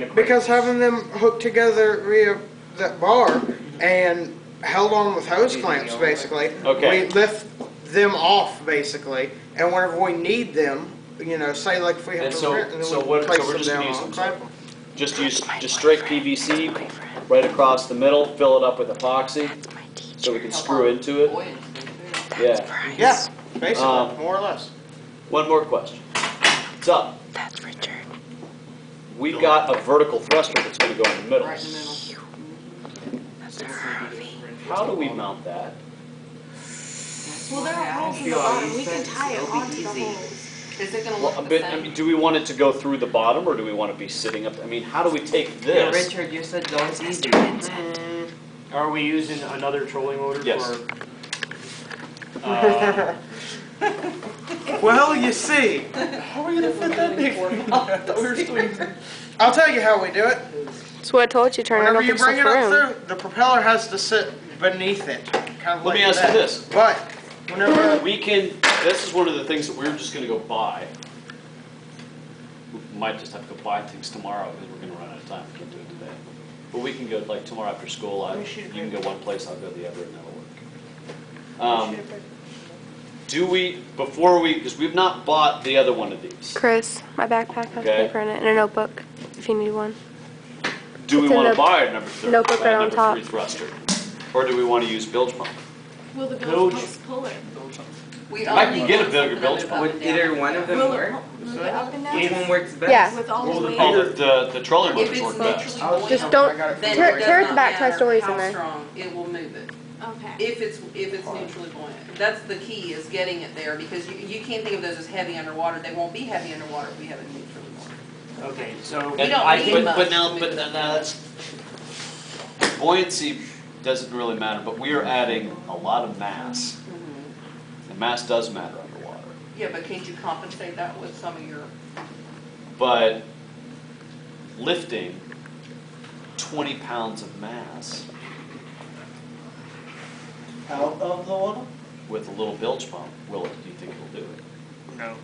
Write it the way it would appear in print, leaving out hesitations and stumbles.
Because having them hooked together via that bar and held on with hose clamps, basically, we lift them off, basically, and whenever we need them, you know, say like if we have to rent, and then we place them down on clamp them. Just straight PVC right across the middle, fill it up with epoxy, so we can screw into it. Yeah. Yeah, basically, more or less. One more question. What's up? That's Richard. We've got a vertical thruster that's going to go in the middle. Right in the middle. That's R.O.V. How do we mount that? Well, there are holes in the bottom. We can tie it onto the holes. Is it going to look the I same? mean, do we want it to go through the bottom, or do we want to be sitting up? I mean, how do we take this? Richard, you said don't easy. Are we using another trolling motor Yes. for? Well, you see, How are we gonna fit that big? I'll tell you how we do it. That's what I told you, turn it Whenever up you into bring it room. up through, the propeller has to sit beneath it. Kind of Let me like ask you that. this. But whenever We can, this is one of the things that we're just going to go buy. We might just have to go buy things tomorrow because we're going to run out of time. We can't do it today. But we can go, like, tomorrow after school. You can go one place, I'll go the other, and that'll work. Do we, because we've not bought the other one of these. Chris, my backpack has Okay. paper in it and a notebook, if you need one. Do we It's in want to the buy a number 3, notebook right on number top. 3 thruster? Or do we want to use bilge pump? Will the Bilge. bilge pumps pull it? We I only can get a want bigger something bilge up pump. and Would down. either one of them Will it work? move it up and Which down? one works best? Yeah. With all Well, the the weight? Oh, the trolling If motors it's work best. neutrally buoyant, Just don't then tear it it does back not to my stories matter in there. how strong, it will move it. Okay. If it's neutrally buoyant. That's the key, is getting it there, because you can't think of those as heavy underwater. They won't be heavy underwater if we have it neutrally buoyant. Okay, so We don't I need think- much but to now, move but it. now that's, buoyancy doesn't really matter, but we are adding a lot of mass. And mass does matter underwater. Yeah, but can't you compensate that with some of your, But lifting 20 pounds of mass Out of the water? with a little bilge pump, do you think it'll do it? no,